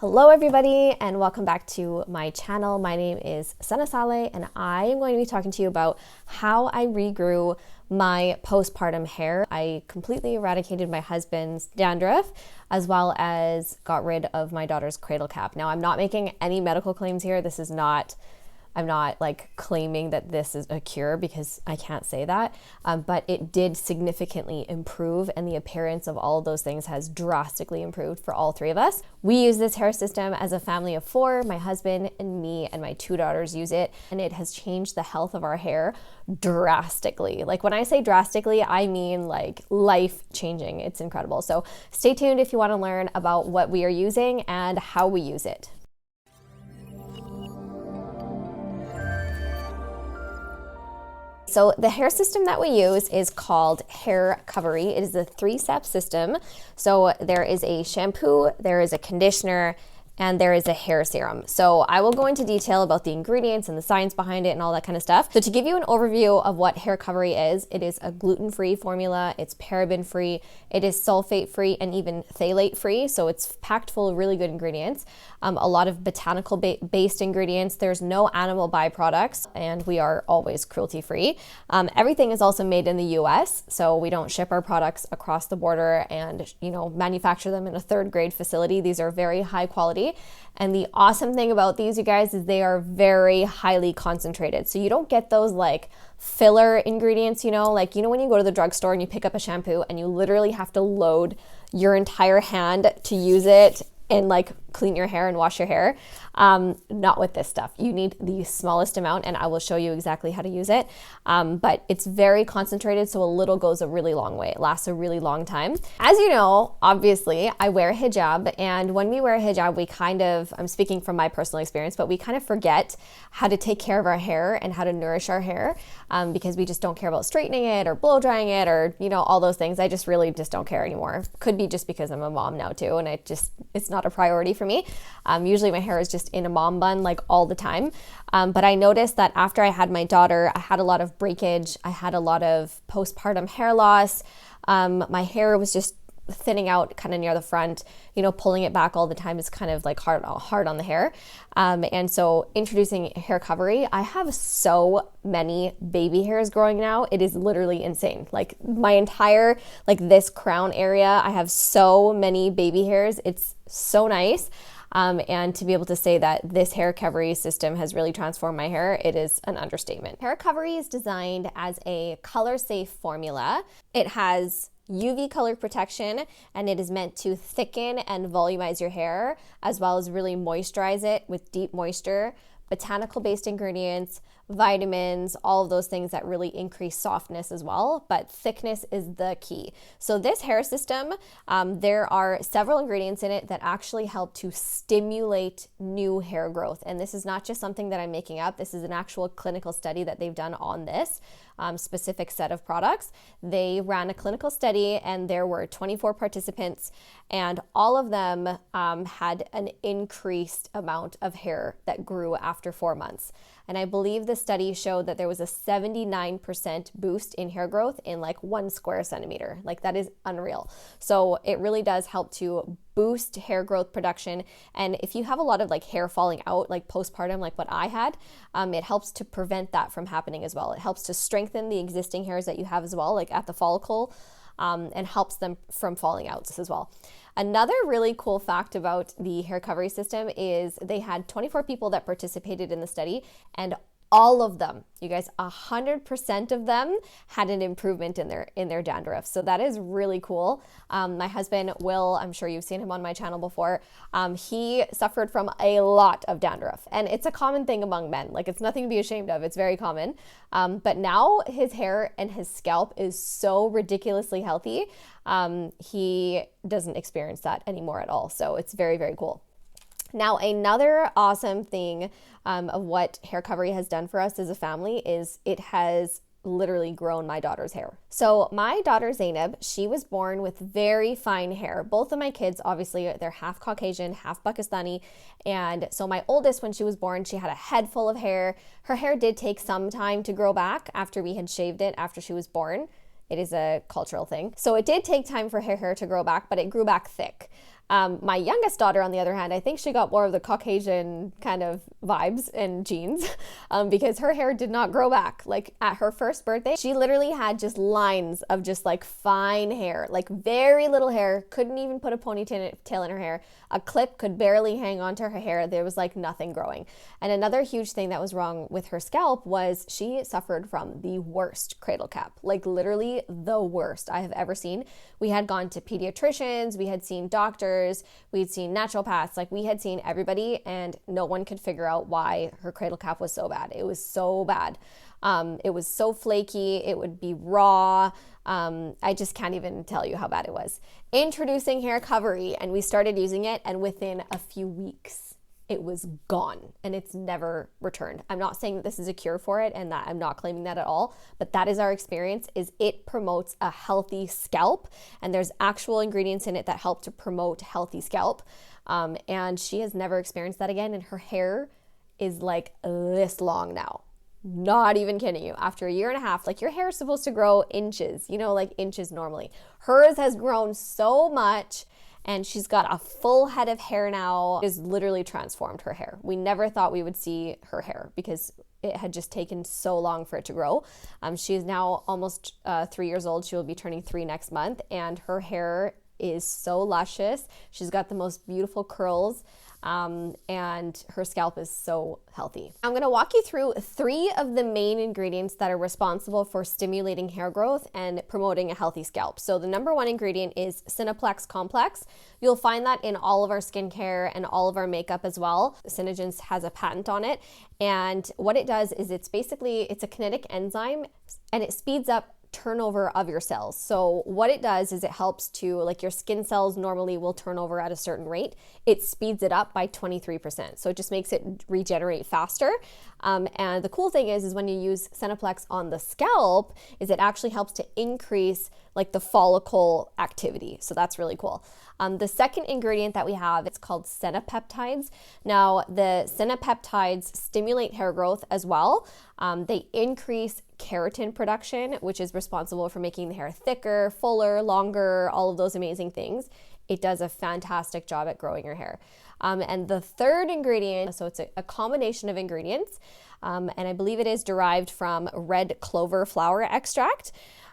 Hello everybody and welcome back to my channel. My name is Senna Saleh and I am going to be talking to you about how I regrew my postpartum hair. I completely eradicated my husband's dandruff as well as got rid of my daughter's cradle cap. Now I'm not making any medical claims here. I'm not like claiming that this is a cure because I can't say that, but it did significantly improve and the appearance of all of those things has drastically improved for all three of us. We use this hair system as a family of four. My husband and me and my two daughters use it, and it has changed the health of our hair drastically. Like when I say drastically, I mean like life changing. It's incredible. So stay tuned if you want to learn about what we are using and how we use it. So the hair system that we use is called HAIRCOVERY. It is a 3-step system. So there is a shampoo, there is a conditioner, and there is a hair serum. So I will go into detail about the ingredients and the science behind it and all that kind of stuff. So to give you an overview of what HAIRCOVERY is, it is a gluten-free formula, it's paraben-free, it is sulfate-free and even phthalate-free. So it's packed full of really good ingredients. A lot of botanical-based ingredients. There's no animal byproducts, and we are always cruelty-free. Everything is also made in the US, so we don't ship our products across the border and manufacture them in a third-grade facility. These are very high quality. And the awesome thing about these, you guys, is they are very highly concentrated. So you don't get those like filler ingredients, when you go to the drugstore and you pick up a shampoo and you literally have to load your entire hand to use it and like clean your hair and wash your hair. Not with this stuff. You need the smallest amount and I will show you exactly how to use it. But it's very concentrated, so a little goes a really long way. It lasts a really long time. As you know, obviously, I wear hijab, and when we wear hijab, we I'm speaking from my personal experience, but we kind of forget how to take care of our hair and how to nourish our hair because we just don't care about straightening it or blow drying it or, all those things. I just really don't care anymore. Could be just because I'm a mom now too, and it's not a priority for me. Usually my hair is just in a mom bun like all the time. But I noticed that after I had my daughter, I had a lot of breakage. I had a lot of postpartum hair loss. My hair was just thinning out kind of near the front, pulling it back all the time is kind of like hard on the hair. And so introducing HAIRCOVERY, I have so many baby hairs growing now. It is literally insane. Like my entire, this crown area, I have so many baby hairs. It's so nice. And to be able to say that this HAIRCOVERY system has really transformed my hair, it is an understatement. HAIRCOVERY is designed as a color-safe formula. It has UV color protection, and it is meant to thicken and volumize your hair, as well as really moisturize it with deep moisture, botanical-based ingredients, vitamins, all of those things that really increase softness as well, but thickness is the key. So this hair system, there are several ingredients in it that actually help to stimulate new hair growth. And this is not just something that I'm making up. This is an actual clinical study that they've done on this specific set of products. They ran a clinical study and there were 24 participants, and all of them had an increased amount of hair that grew after 4 months. And I believe the study showed that there was a 79% boost in hair growth in like 1 square centimeter. Like that is unreal. So it really does help to boost hair growth production. And if you have a lot of like hair falling out, like postpartum, like what I had, it helps to prevent that from happening as well. It helps to strengthen the existing hairs that you have as well, like at the follicle, and helps them from falling out as well. Another really cool fact about the HAIRCOVERY system is they had 24 people that participated in the study, and all of them, you guys, 100% of them had an improvement in their dandruff. So that is really cool. My husband, Will, I'm sure you've seen him on my channel before. He suffered from a lot of dandruff, and it's a common thing among men. Like it's nothing to be ashamed of. It's very common. But now his hair and his scalp is so ridiculously healthy. He doesn't experience that anymore at all. So it's very, very cool. Now, another awesome thing of what HAIRCOVERY has done for us as a family is it has literally grown my daughter's hair. So my daughter Zainab, she was born with very fine hair. Both of my kids, obviously, they're half Caucasian, half Pakistani. And so my oldest, when she was born, she had a head full of hair. Her hair did take some time to grow back after we had shaved it after she was born. It is a cultural thing. So it did take time for her hair to grow back, but it grew back thick. My youngest daughter, on the other hand, I think she got more of the Caucasian kind of vibes and genes because her hair did not grow back. Like at her first birthday, she literally had just lines of just like fine hair, like very little hair, couldn't even put a ponytail in her hair. A clip could barely hang onto her hair. There was like nothing growing. And another huge thing that was wrong with her scalp was she suffered from the worst cradle cap, like literally the worst I have ever seen. We had gone to pediatricians, we had seen doctors, we'd seen naturopaths, like we had seen everybody, and no one could figure out why her cradle cap was so bad. It was so bad. It was so flaky, it would be raw. I just can't even tell you how bad it was. Introducing HAIRCOVERY, and we started using it, and within a few weeks, it was gone and it's never returned. I'm not saying that this is a cure for it and that I'm not claiming that at all, but that is our experience. Is it promotes a healthy scalp, and there's actual ingredients in it that help to promote healthy scalp. And she has never experienced that again, and her hair is like this long now. Not even kidding you. After a year and a half, like your hair is supposed to grow inches, you know, like inches normally. Hers has grown so much, and she's got a full head of hair now. It has literally transformed her hair. We never thought we would see her hair because it had just taken so long for it to grow. She is now almost 3 years old. She will be turning 3 next month, and her hair is so luscious. She's got the most beautiful curls. And her scalp is so healthy. I'm going to walk you through 3 of the main ingredients that are responsible for stimulating hair growth and promoting a healthy scalp. So the number 1 ingredient is Cineplex Complex. You'll find that in all of our skincare and all of our makeup as well. Synergence has a patent on it. And what it does is it's a kinetic enzyme, and it speeds up turnover of your cells. So what it does is it helps to, like your skin cells normally will turn over at a certain rate. It speeds it up by 23%. So it just makes it regenerate faster. And the cool thing is when you use Cineplex on the scalp, is it actually helps to increase like the follicle activity. So that's really cool. The second ingredient that we have, it's called Senna Peptides. Now, the Senna Peptides stimulate hair growth as well. They increase keratin production, which is responsible for making the hair thicker, fuller, longer, all of those amazing things. It does a fantastic job at growing your hair. And the third ingredient, so it's a combination of ingredients, and I believe it is derived from red clover flower extract.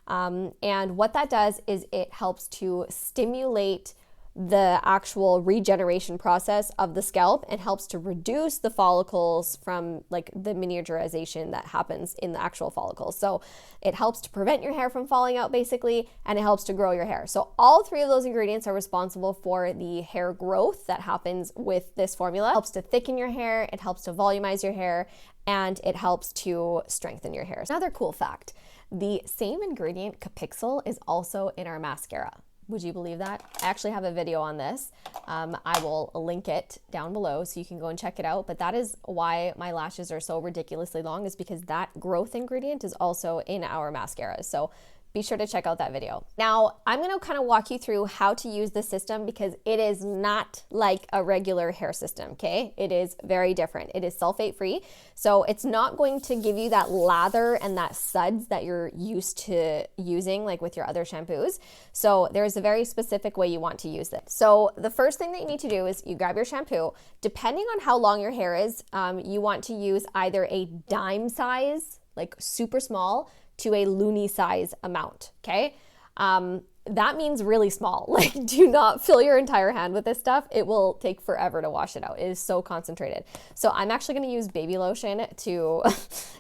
And what that does is it helps to stimulate the actual regeneration process of the scalp and helps to reduce the follicles from like the miniaturization that happens in the actual follicles. So it helps to prevent your hair from falling out basically, and it helps to grow your hair. So all 3 of those ingredients are responsible for the hair growth that happens with this formula. It helps to thicken your hair, it helps to volumize your hair, and it helps to strengthen your hair. Another cool fact, the same ingredient, Capixyl, is also in our mascara. Would you believe that? I actually have a video on this. I will link it down below so you can go and check it out. But that is why my lashes are so ridiculously long, is because that growth ingredient is also in our mascaras. So be sure to check out that video. Now, I'm going to kind of walk you through how to use this system because it is not like a regular hair system, okay? It is very different. It is sulfate-free, so it's not going to give you that lather and that suds that you're used to using like with your other shampoos. So there's a very specific way you want to use it. So the first thing that you need to do is you grab your shampoo. Depending on how long your hair is, you want to use either a dime size, like super small, to a loonie size amount, okay? That means really small. Like, do not fill your entire hand with this stuff. It will take forever to wash it out. It is so concentrated. So I'm actually gonna use baby lotion to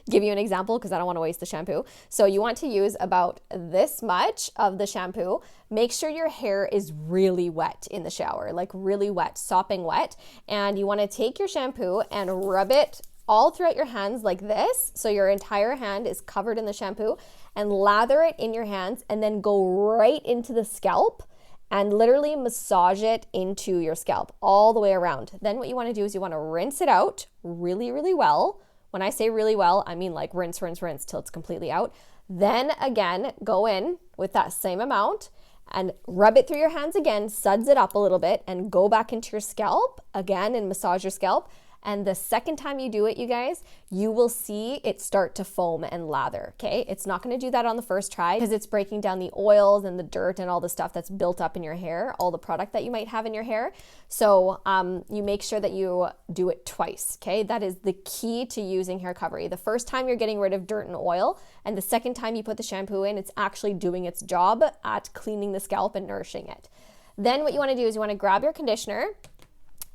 give you an example because I don't wanna waste the shampoo. So you want to use about this much of the shampoo. Make sure your hair is really wet in the shower, like really wet, sopping wet. And you wanna take your shampoo and rub it all throughout your hands like this, so your entire hand is covered in the shampoo, and lather it in your hands and then go right into the scalp and literally massage it into your scalp all the way around. Then what you want to do is you want to rinse it out really, really well. When I say really well, I mean like rinse, rinse, rinse till it's completely out. Then again, go in with that same amount and rub it through your hands again, suds it up a little bit, and go back into your scalp again and massage your scalp. And the second time you do it, you guys, you will see it start to foam and lather, okay? It's not gonna do that on the first try because it's breaking down the oils and the dirt and all the stuff that's built up in your hair, all the product that you might have in your hair. So you make sure that you do it twice, okay? That is the key to using HAIRCOVERY. The first time you're getting rid of dirt and oil, and the second time you put the shampoo in, it's actually doing its job at cleaning the scalp and nourishing it. Then what you wanna do is you wanna grab your conditioner.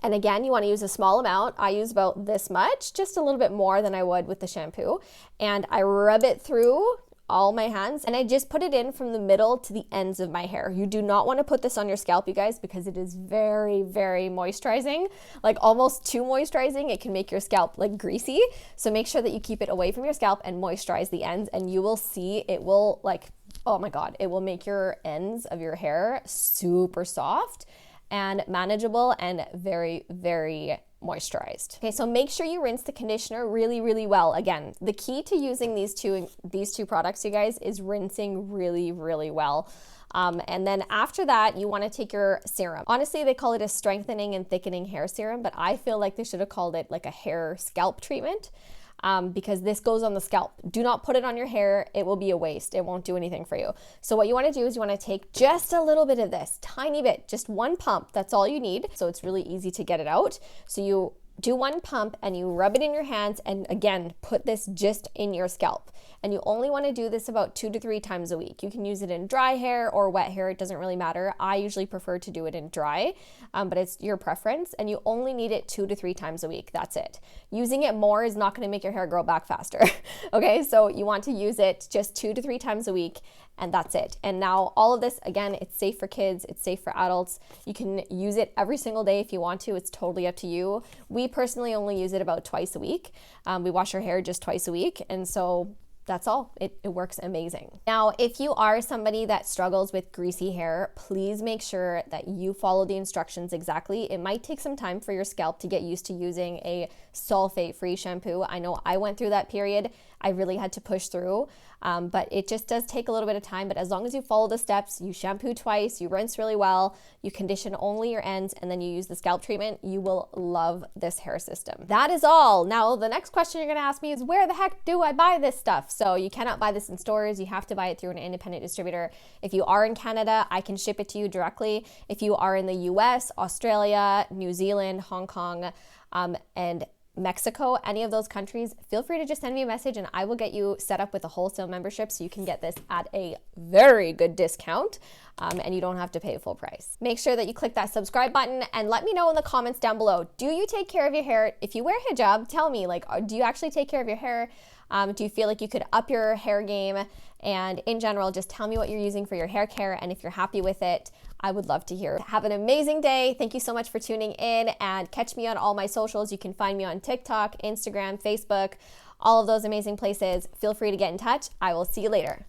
And again, you want to use a small amount. I use about this much, just a little bit more than I would with the shampoo. And I rub it through all my hands, and I just put it in from the middle to the ends of my hair. You do not want to put this on your scalp, you guys, because it is very, very moisturizing, like almost too moisturizing. It can make your scalp like greasy. So make sure that you keep it away from your scalp and moisturize the ends, and you will see it will like, oh my God, it will make your ends of your hair super soft and manageable and very, very moisturized. Okay, so make sure you rinse the conditioner really, really well. Again, the key to using these two products, you guys, is rinsing really, really well. And then after that, you want to take your serum. Honestly, they call it a strengthening and thickening hair serum, but I feel like they should have called it like a hair scalp treatment. Because this goes on the scalp. Do not put it on your hair. It will be a waste. It won't do anything for you. So what you want to do is you want to take just a little bit of this, tiny bit, just one pump. That's all you need. So it's really easy to get it out. So you do one pump and you rub it in your hands, and again, put this just in your scalp. And you only want to do this about 2 to 3 times a week. You can use it in dry hair or wet hair. It doesn't really matter. I usually prefer to do it in dry, but it's your preference, and you only need it 2 to 3 times a week. That's it. Using it more is not going to make your hair grow back faster. Okay, so you want to use it just 2 to 3 times a week, and that's it. And now all of this, again, it's safe for kids, it's safe for adults. You can use it every single day if you want to. It's totally up to you. We personally only use it about twice a week. We wash our hair just twice a week, and so that's all. It works amazing. Now, if you are somebody that struggles with greasy hair, please make sure that you follow the instructions exactly. It might take some time for your scalp to get used to using a sulfate-free shampoo. I know I went through that period. I really had to push through, but it just does take a little bit of time. But as long as you follow the steps, you shampoo twice, you rinse really well, you condition only your ends, and then you use the scalp treatment, you will love this hair system. That is all. Now, the next question you're gonna ask me is, where the heck do I buy this stuff? So you cannot buy this in stores. You have to buy it through an independent distributor. If you are in Canada, I can ship it to you directly. If you are in the US, Australia, New Zealand, Hong Kong, and Mexico, any of those countries, feel free to just send me a message and I will get you set up with a wholesale membership so you can get this at a very good discount, and you don't have to pay full price. Make sure that you click that subscribe button and let me know in the comments down below. Do you take care of your hair? If you wear hijab, tell me, like, do you actually take care of your hair? Do you feel like you could up your hair game? And in general, just tell me what you're using for your hair care, and if you're happy with it, I would love to hear. Have an amazing day. Thank you so much for tuning in, and catch me on all my socials. You can find me on TikTok, Instagram, Facebook, all of those amazing places. Feel free to get in touch. I will see you later.